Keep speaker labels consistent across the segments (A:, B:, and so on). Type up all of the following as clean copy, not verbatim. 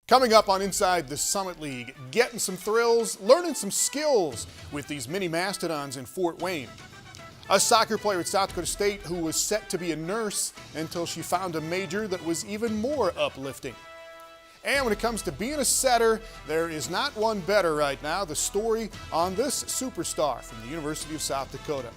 A: Coming up on Inside the Summit League, getting some thrills, learning some skills with these mini mastodons in Fort Wayne. A soccer player at South Dakota State who was set to be a nurse until she found a major that was even more uplifting. And when it comes to being a setter, there is not one better right now. The story on this superstar from the University of South Dakota.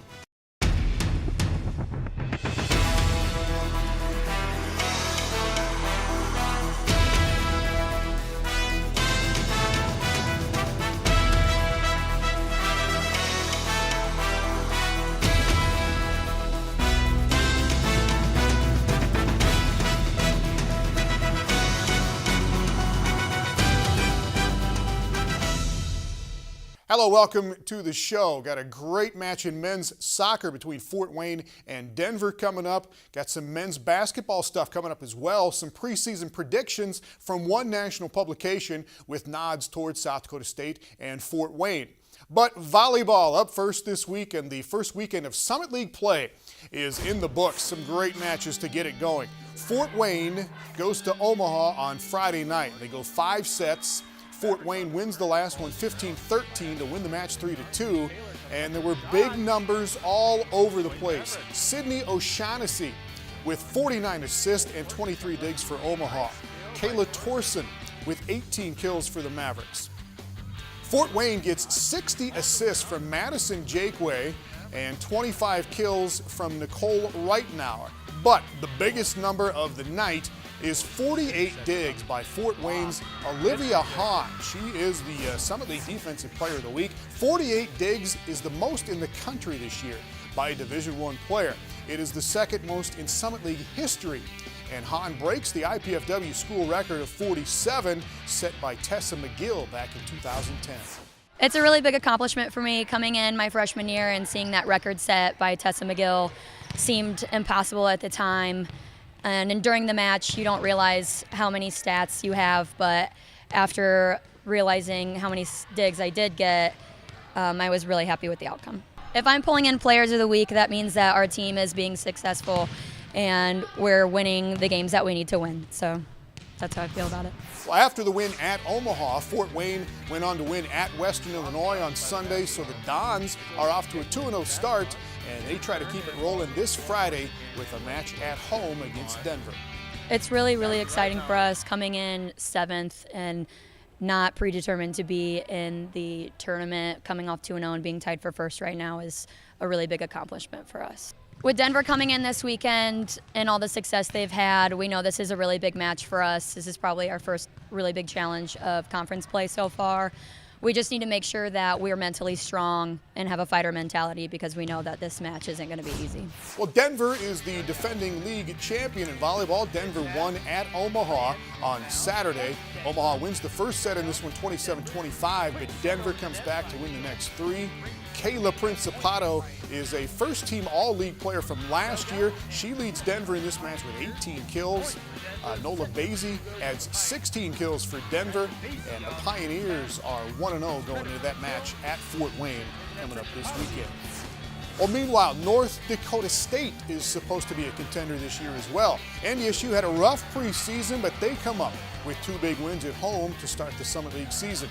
A: Hello, welcome to the show. Got a great match in men's soccer between Fort Wayne and Denver coming up. Got some men's basketball stuff coming up as well. Some preseason predictions from one national publication with nods towards South Dakota State and Fort Wayne. But volleyball up first this week, and the first weekend of Summit League play is in the books. Some great matches to get it going. Fort Wayne goes to Omaha on Friday night. They go 5 sets. Fort Wayne wins the last one 15-13 to win the match 3-2, and there were big numbers all over the place. Sydney O'Shaughnessy with 49 assists and 23 digs for Omaha. Kayla Torson with 18 kills for the Mavericks. Fort Wayne gets 60 assists from Madison Jakeway and 25 kills from Nicole Reitenauer. But the biggest number of the night is 48 digs by Fort Wayne's Olivia Hahn. She is the Summit League Defensive Player of the Week. 48 digs is the most in the country this year by a Division I player. It is the second most in Summit League history. And Hahn breaks the IPFW school record of 47 set by Tessa McGill back in 2010.
B: It's a really big accomplishment for me coming in my freshman year and seeing that record set by Tessa McGill seemed impossible at the time. And during the match, you don't realize how many stats you have, but after realizing how many digs I did get, I was really happy with the outcome. If I'm pulling in players of the week, that means that our team is being successful and we're winning the games that we need to win. So that's how I feel about it.
A: Well, after the win at Omaha, Fort Wayne went on to win at Western Illinois on Sunday, so the Dons are off to a 2-0 start, and they try to keep it rolling this Friday with a match at home against Denver.
B: It's really, really exciting for us coming in 7th and not predetermined to be in the tournament. Coming off 2-0 and being tied for first right now is a really big accomplishment for us. With Denver coming in this weekend and all the success they've had, we know this is a really big match for us. This is probably our first really big challenge of conference play so far. We just need to make sure that we're mentally strong and have a fighter mentality because we know that this match isn't going to be easy.
A: Well, Denver is the defending league champion in volleyball. Denver won at Omaha on Saturday. Omaha wins the first set in this one 27-25, but Denver comes back to win the next 3. Kayla Principato is a first-team All-League player from last year. She leads Denver in this match with 18 kills. Nola Basie adds 16 kills for Denver, and the Pioneers are 1-0 going into that match at Fort Wayne coming up this weekend. Well, meanwhile, North Dakota State is supposed to be a contender this year as well. NDSU had a rough preseason, but they come up with 2 big wins at home to start the Summit League season.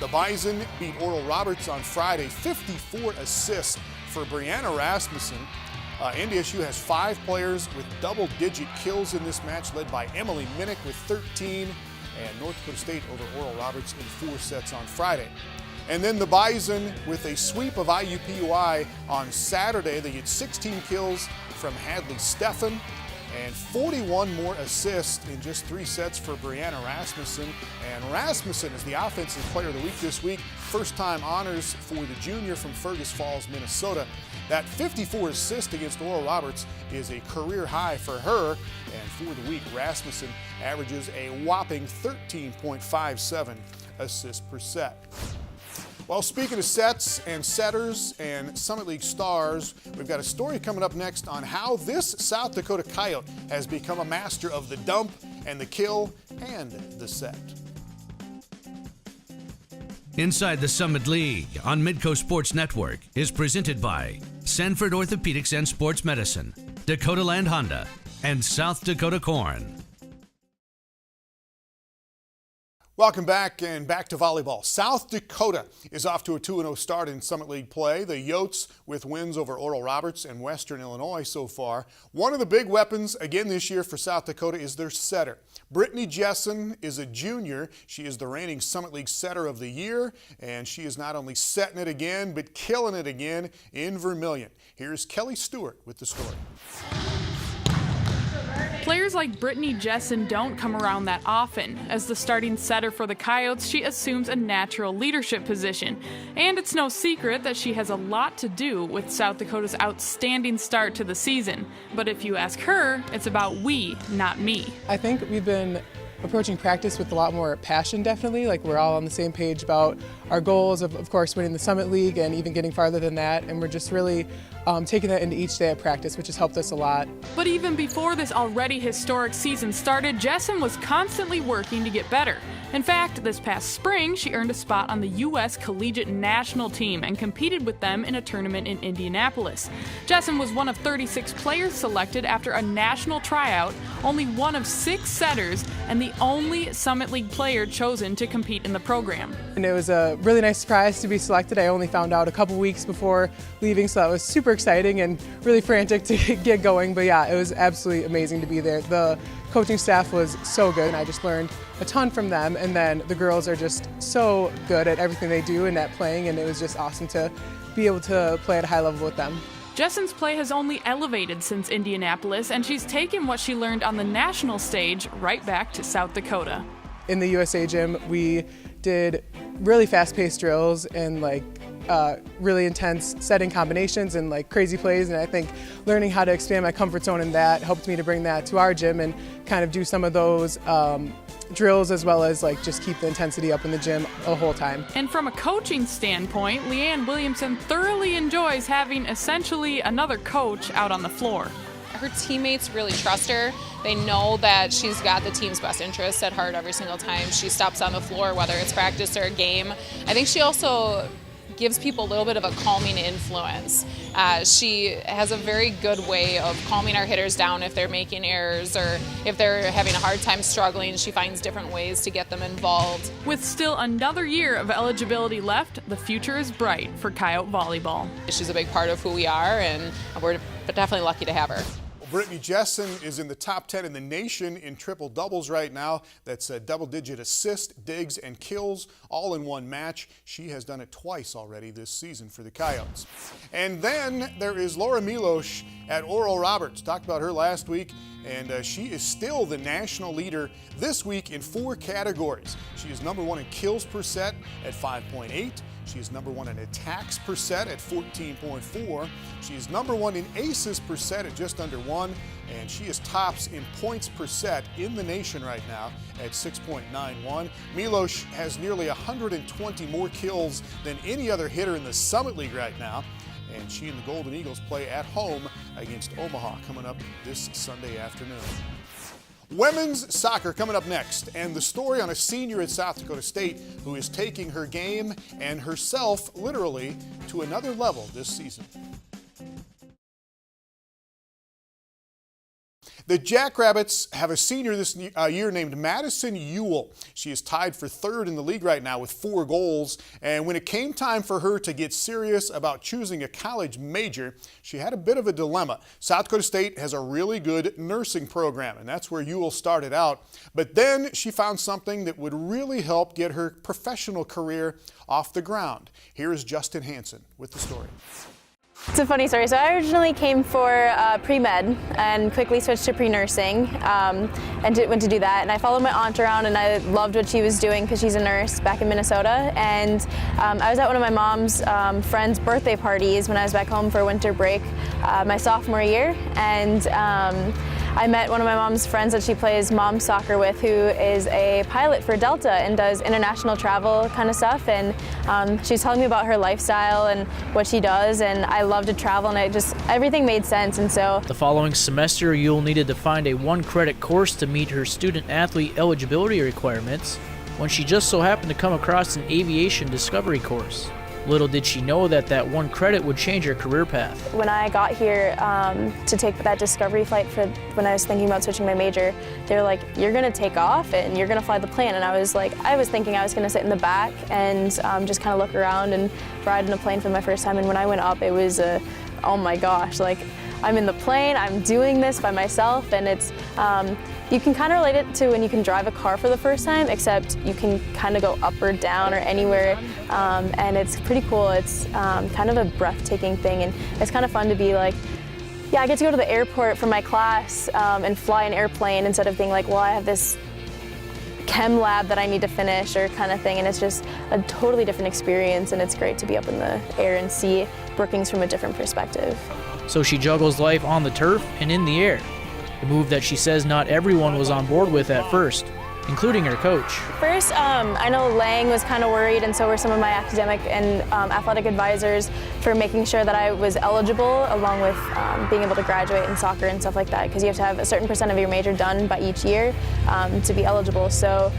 A: The Bison beat Oral Roberts on Friday, 54 assists for Brianna Rasmussen. NDSU has 5 players with double-digit kills in this match, led by Emily Minnick with 13, and North Dakota State over Oral Roberts in 4 sets on Friday. And then the Bison with a sweep of IUPUI on Saturday. They get 16 kills from Hadley Steffen and 41 more assists in just 3 sets for Brianna Rasmussen. And Rasmussen is the Offensive Player of the Week this week. First-time honors for the junior from Fergus Falls, Minnesota. That 54 assist against Oral Roberts is a career high for her. And for the week, Rasmussen averages a whopping 13.57 assists per set. Well, speaking of sets and setters and Summit League stars, we've got a story coming up next on how this South Dakota Coyote has become a master of the dump and the kill and the set.
C: Inside the Summit League on Midco Sports Network is presented by Sanford Orthopedics and Sports Medicine, Dakota Land Honda, and South Dakota Corn.
A: Welcome back and back to volleyball. South Dakota is off to a 2-0 start in Summit League play. The Yotes with wins over Oral Roberts and Western Illinois so far. One of the big weapons again this year for South Dakota is their setter. Brittany Jessen is a junior. She is the reigning Summit League setter of the year, and she is not only setting it again but killing it again in Vermilion. Here's Kelly Stewart with the story.
D: Players like Brittany Jessen don't come around that often. As the starting setter for the Coyotes, she assumes a natural leadership position. And it's no secret that she has a lot to do with South Dakota's outstanding start to the season. But if you ask her, it's about we, not me.
E: I think we've been approaching practice with a lot more passion, definitely. Like, we're all on the same page about our goals of course, winning the Summit League and even getting farther than that. And we're just really taking that into each day of practice, which has helped us a lot.
D: But even before this already historic season started, Jessen was constantly working to get better. In fact, this past spring, she earned a spot on the U.S. Collegiate National Team and competed with them in a tournament in Indianapolis. Jessen was one of 36 players selected after a national tryout, only one of 6 setters, and the only Summit League player chosen to compete in the program.
E: And it was a really nice surprise to be selected. I only found out a couple weeks before leaving, so that was super exciting and really frantic to get going. But yeah, it was absolutely amazing to be there. The coaching staff was so good, and I just learned a ton from them. And then the girls are just so good at everything they do and at playing, and it was just awesome to be able to play at a high level with them.
D: Jessen's play has only elevated since Indianapolis, and she's taken what she learned on the national stage right back to South Dakota.
E: In the USA gym, we did really fast-paced drills and really intense setting combinations and crazy plays, and I think learning how to expand my comfort zone in that helped me to bring that to our gym and kind of do some of those drills as well as just keep the intensity up in the gym the whole time.
D: And from a coaching standpoint, Leanne Williamson thoroughly enjoys having essentially another coach out on the floor.
F: Her teammates really trust her. They know that she's got the team's best interests at heart every single time she steps on the floor, whether it's practice or a game. I think she also gives people a little bit of a calming influence. She has a very good way of calming our hitters down if they're making errors or if they're having a hard time struggling. She finds different ways to get them involved.
D: With still another year of eligibility left, the future is bright for Coyote volleyball.
F: She's a big part of who we are, and we're definitely lucky to have her.
A: Brittany Jessen is in the top 10 in the nation in triple doubles right now. That's a double-digit assists, digs, and kills all in one match. She has done it twice already this season for the Coyotes. And then there is Laura Milosh at Oral Roberts. Talked about her last week, and she is still the national leader this week in 4 categories. She is number 1 in kills per set at 5.8. She is number 1 in attacks per set at 14.4. She is number 1 in aces per set at just under 1. And she is tops in points per set in the nation right now at 6.91. Milosh has nearly 120 more kills than any other hitter in the Summit League right now. And she and the Golden Eagles play at home against Omaha coming up this Sunday afternoon. Women's soccer coming up next, and the story on a senior at South Dakota State who is taking her game and herself literally to another level this season. The Jackrabbits have a senior this year named Madison Ewell. She is tied for 3rd in the league right now with 4 goals. And when it came time for her to get serious about choosing a college major, she had a bit of a dilemma. South Dakota State has a really good nursing program, and that's where Ewell started out. But then she found something that would really help get her professional career off the ground. Here is Justin Hansen with the story.
G: It's a funny story. So I originally came for pre-med and quickly switched to pre-nursing and went to do that. And I followed my aunt around, and I loved what she was doing because she's a nurse back in Minnesota. And I was at one of my mom's friend's birthday parties when I was back home for winter break my sophomore year. And I met one of my mom's friends that she plays mom soccer with, who is a pilot for Delta and does international travel kind of stuff. And she's telling me about her lifestyle and what she does, and I love to travel, and everything made sense. And so
H: the following semester, Ewell needed to find a 1-credit course to meet her student-athlete eligibility requirements when she just so happened to come across an aviation discovery course. Little did she know that that one credit would change her career path.
G: When I got here to take that discovery flight for when I was thinking about switching my major, they were like, you're gonna take off and you're gonna fly the plane. And I was thinking I was gonna sit in the back and just kind of look around and ride in a plane for my first time. And when I went up, it was oh my gosh, like I'm in the plane, I'm doing this by myself, and it's, you can kind of relate it to when you can drive a car for the first time, except you can kind of go up or down or anywhere, and it's pretty cool. It's kind of a breathtaking thing, and it's kind of fun to be like, yeah, I get to go to the airport for my class and fly an airplane instead of being like, well, I have this chem lab that I need to finish or kind of thing, and it's just a totally different experience, and it's great to be up in the air and see Brookings from a different perspective.
H: So she juggles life on the turf and in the air, a move that she says not everyone was on board with at first, including her coach.
G: First, I know Lang was kind of worried, and so were some of my academic and athletic advisors, for making sure that I was eligible, along with being able to graduate in soccer and stuff like that, because you have to have a certain percent of your major done by each year to be eligible. So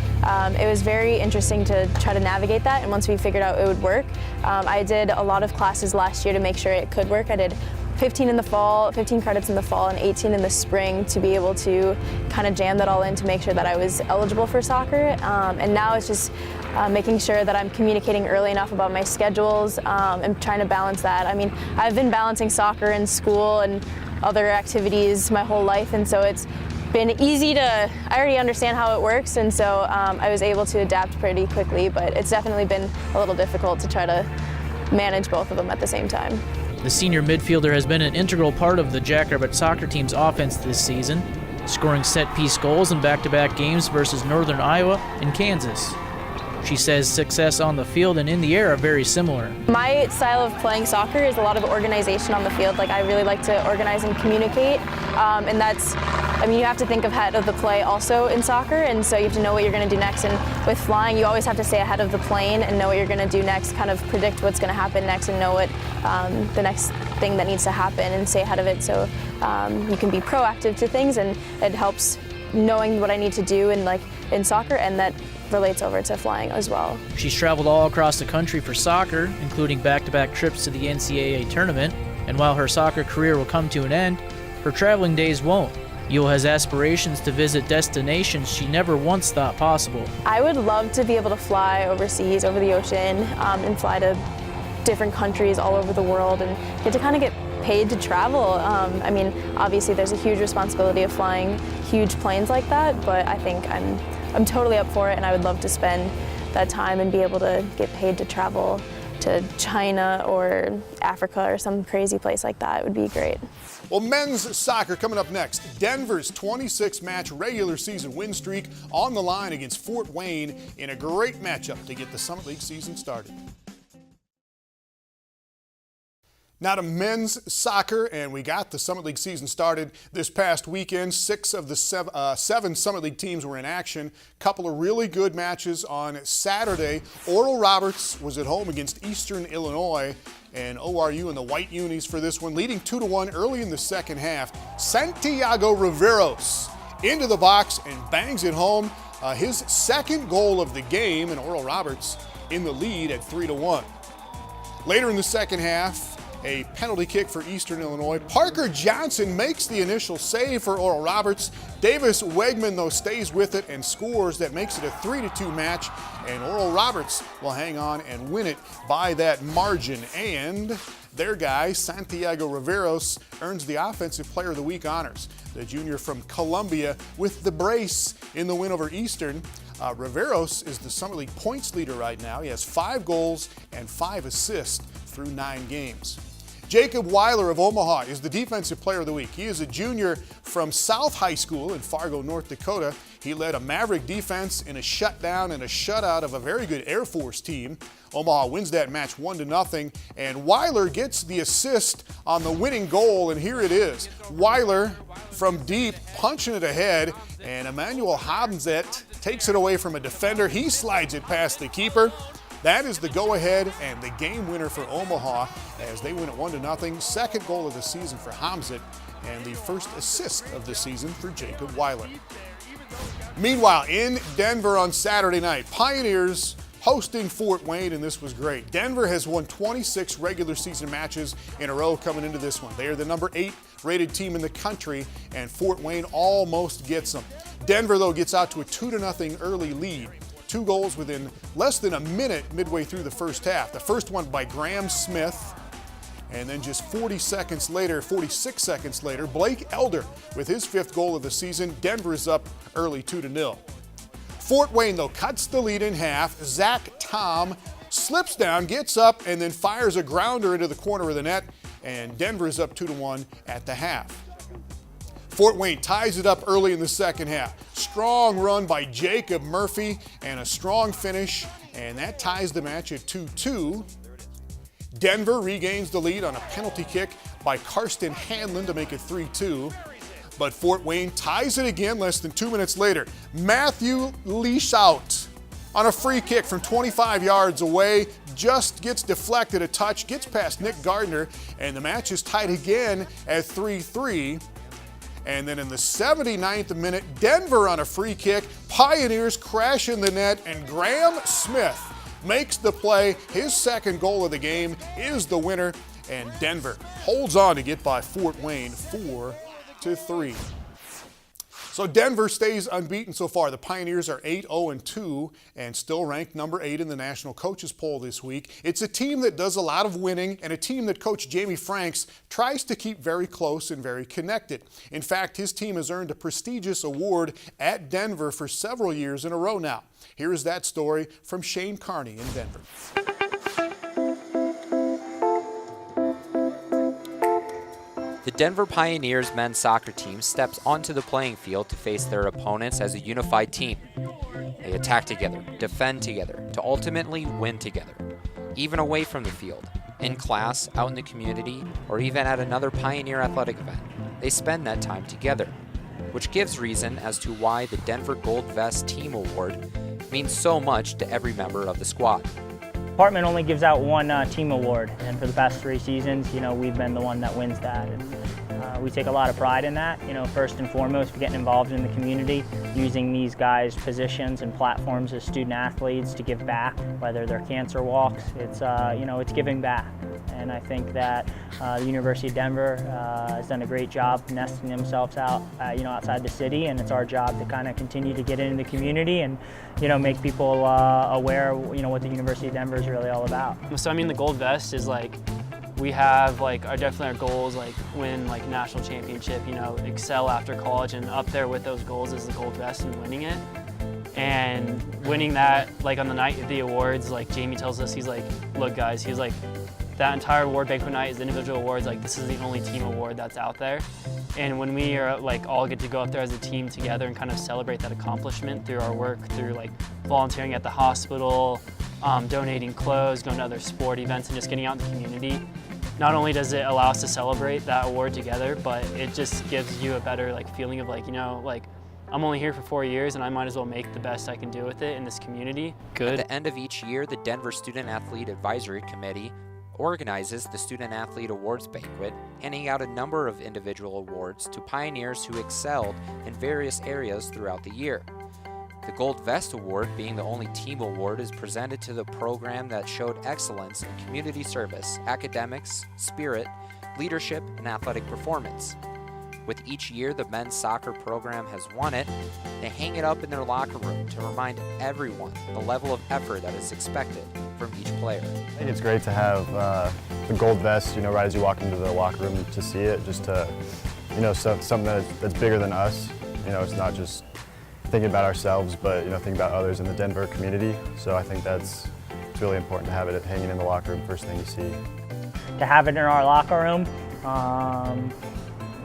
G: it was very interesting to try to navigate that, and once we figured out it would work, I did a lot of classes last year to make sure it could work. I did 15 in the fall, 15 credits in the fall, and 18 in the spring to be able to kind of jam that all in to make sure that I was eligible for soccer. And now it's just making sure that I'm communicating early enough about my schedules and trying to balance that. I mean, I've been balancing soccer and school and other activities my whole life, and so it's been easy to, I already understand how it works, and so I was able to adapt pretty quickly, but it's definitely been a little difficult to try to manage both of them at the same time.
H: The senior midfielder has been an integral part of the Jackrabbit soccer team's offense this season, scoring set-piece goals in back-to-back games versus Northern Iowa and Kansas. She says success on the field and in the air are very similar.
G: My style of playing soccer is a lot of organization on the field. Like, I really like to organize and communicate, and that's, I mean, you have to think of head of the play also in soccer, and so you have to know what you're going to do next. And with flying, you always have to stay ahead of the plane and know what you're going to do next, kind of predict what's going to happen next and know what the next thing that needs to happen and stay ahead of it, so you can be proactive to things, and it helps knowing what I need to do in soccer, and that relates over to flying as well.
H: She's traveled all across the country for soccer, including back-to-back trips to the NCAA tournament, and while her soccer career will come to an end, her traveling days won't. Yule has aspirations to visit destinations she never once thought possible.
G: I would love to be able to fly overseas, over the ocean, and fly to different countries all over the world and get to kind of get paid to travel. I mean, obviously there's a huge responsibility of flying huge planes like that, but I think I'm totally up for it, and I would love to spend that time and be able to get paid to travel to China or Africa or some crazy place like that. It would be great.
A: Well, men's soccer coming up next. Denver's 26-match regular season win streak on the line against Fort Wayne in a great matchup to get the Summit League season started. Now to men's soccer, and we got the Summit League season started this past weekend. 6 of the 7 Summit League teams were in action. Couple of really good matches on Saturday. Oral Roberts was at home against Eastern Illinois, and ORU in the white unis for this one, leading 2-1 early in the second half. Santiago Riveros into the box and bangs it home. His second goal of the game, and Oral Roberts in the lead at 3-1. Later in the second half, a penalty kick for Eastern Illinois. Parker Johnson makes the initial save for Oral Roberts. Davis Wegman, though, stays with it and scores. That makes it a 3-2 match, and Oral Roberts will hang on and win it by that margin. And their guy, Santiago Riveros, earns the Offensive Player of the Week honors. The junior from Columbia with the brace in the win over Eastern. Riveros is the Summer League points leader right now. He has 5 goals and 5 assists through 9 games. Jacob Weiler of Omaha is the Defensive Player of the Week. He is a junior from South High School in Fargo, North Dakota. He led a Maverick defense in a shutdown and a shutout of a very good Air Force team. Omaha wins that match 1-0, and Weiler gets the assist on the winning goal, and here it is. Weiler from deep, punching it ahead, and Emmanuel Habenzet takes it away from a defender. He slides it past the keeper. That is the go-ahead and the game winner for Omaha as they win it 1-0. Second goal of the season for Hamzat and the first assist of the season for Jacob Weiler. Meanwhile, in Denver on Saturday night, Pioneers hosting Fort Wayne, and this was great. Denver has won 26 regular season matches in a row coming into this one. They are the number 8 rated team in the country, and Fort Wayne almost gets them. Denver, though, gets out to a 2-0 early lead. 2 goals within less than a minute midway through the first half. The first one by Graham Smith, and then just 46 seconds later, Blake Elder with his 5th goal of the season. Denver is up early 2-0. Fort Wayne, though, cuts the lead in half. Zach Tom slips down, gets up, and then fires a grounder into the corner of the net, and Denver is up 2-1 at the half. Fort Wayne ties it up early in the second half. Strong run by Jacob Murphy and a strong finish, and that ties the match at 2-2. Denver regains the lead on a penalty kick by Karsten Hanlon to make it 3-2. But Fort Wayne ties it again less than 2 minutes later. Matthew Leishout on a free kick from 25 yards away, just gets deflected a touch, gets past Nick Gardner, and the match is tied again at 3-3. And then in the 79th minute, Denver on a free kick, Pioneers crash in the net, and Graham Smith makes the play. His 2nd goal of the game is the winner, and Denver holds on to get by Fort Wayne 4-3. So Denver stays unbeaten so far. The Pioneers are 8-0-2 and still ranked number 8 in the National Coaches Poll this week. It's a team that does a lot of winning and a team that Coach Jamie Franks tries to keep very close and very connected. In fact, his team has earned a prestigious award at Denver for several years in a row now. Here is that story from Shane Carney in Denver.
I: The Denver Pioneers men's soccer team steps onto the playing field to face their opponents as a unified team. They attack together, defend together, to ultimately win together. Even away from the field, in class, out in the community, or even at another Pioneer athletic event, they spend that time together, which gives reason as to why the Denver Gold Vest Team Award means so much to every member of the squad.
J: Department only gives out one team award, and for the past 3 seasons, we've been the one that wins that. And we take a lot of pride in that. First and foremost, for getting involved in the community, using these guys' positions and platforms as student athletes to give back, whether they're cancer walks. It's giving back, and I think that the University of Denver has done a great job nesting themselves out, outside the city, and it's our job to kind of continue to get into the community and, make people aware, what the University of Denver is really all about.
K: So the Gold Vest is we have definitely our goals, win national championship, excel after college, and up there with those goals is the Gold Vest and winning it. And winning that, on the night of the awards, Jamie tells us, he's look guys, he's that entire award banquet night is individual awards, this is the only team award that's out there. And when we are all get to go up there as a team together and kind of celebrate that accomplishment through our work, through volunteering at the hospital, donating clothes, going to other sport events, and just getting out in the community, not only does it allow us to celebrate that award together, but it just gives you a better feeling of I'm only here for 4 years and I might as well make the best I can do with it in this community.
I: Good. At the end of each year, the Denver Student Athlete Advisory Committee organizes the Student Athlete Awards Banquet, handing out a number of individual awards to pioneers who excelled in various areas throughout the year. The Gold Vest Award, being the only team award, is presented to the program that showed excellence in community service, academics, spirit, leadership, and athletic performance. With each year the men's soccer program has won it, they hang it up in their locker room to remind everyone the level of effort that is expected from each player.
L: I think it's great to have the Gold Vest, right as you walk into the locker room to see it, just to, something that's bigger than us. It's not just thinking about ourselves, but thinking about others in the Denver community. So I think it's really important to have it hanging in the locker room, first thing you see.
J: To have it in our locker room,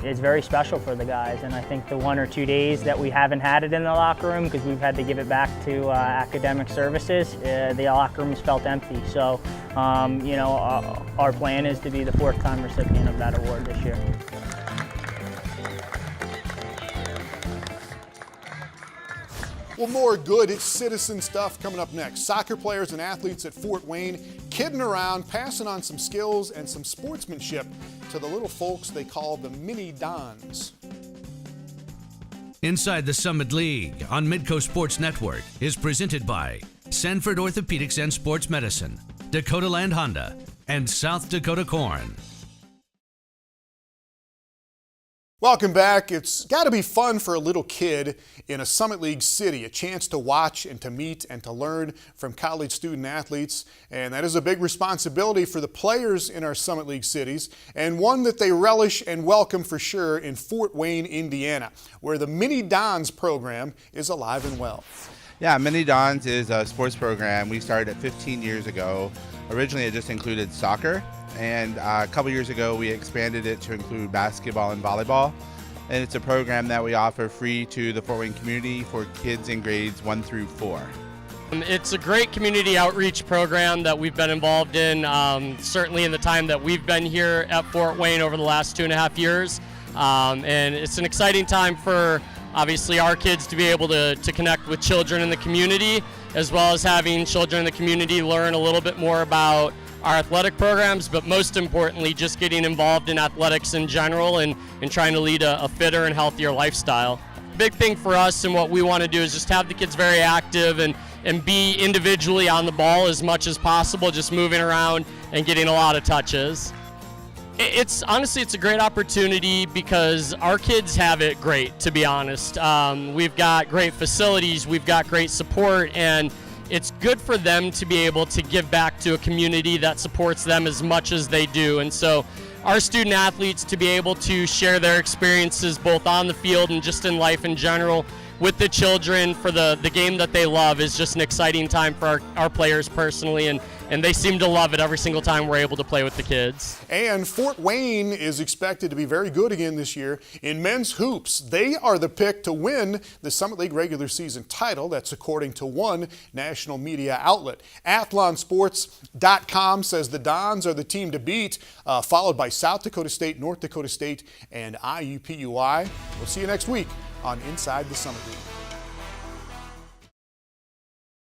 J: it's very special for the guys, and I think the 1 or 2 days that we haven't had it in the locker room because we've had to give it back to academic services, the locker rooms felt empty. So, our plan is to be the 4th time recipient of that award this year.
A: Well, more good citizen stuff coming up next. Soccer players and athletes at Fort Wayne kidding around, passing on some skills and some sportsmanship to the little folks they call the Mini Dons.
C: Inside the Summit League on Midco Sports Network is presented by Sanford Orthopedics and Sports Medicine, Dakota Land Honda, and South Dakota Corn.
A: Welcome back. It's got to be fun for a little kid in a Summit League city, a chance to watch and to meet and to learn from college student athletes. And that is a big responsibility for the players in our Summit League cities, and one that they relish and welcome for sure in Fort Wayne, Indiana, where the Mini Dons program is alive and well.
M: Yeah, Mini Dons is a sports program we started 15 years ago. Originally, it just included soccer. And a couple years ago, we expanded it to include basketball and volleyball. And it's a program that we offer free to the Fort Wayne community for kids in grades 1 through 4.
N: It's a great community outreach program that we've been involved in, certainly in the time that we've been here at Fort Wayne over the last 2.5 years. And it's an exciting time for, obviously, our kids to be able to connect with children in the community, as well as having children in the community learn a little bit more about our athletic programs, but most importantly, just getting involved in athletics in general and trying to lead a fitter and healthier lifestyle. Big thing for us and what we want to do is just have the kids very active and be individually on the ball as much as possible, just moving around and getting a lot of touches. It's honestly, it's a great opportunity because our kids have it great, to be honest. We've got great facilities, we've got great support, and it's good for them to be able to give back to a community that supports them as much as they do. And so our student athletes to be able to share their experiences both on the field and just in life in general with the children for the game that they love is just an exciting time for our players personally, and they seem to love it every single time we're able to play with the kids.
A: And Fort Wayne is expected to be very good again this year in men's hoops. They are the pick to win the Summit League regular season title. That's according to one national media outlet. AthlonSports.com says the Dons are the team to beat, followed by South Dakota State, North Dakota State, and IUPUI. We'll see you next week on Inside the Summit League.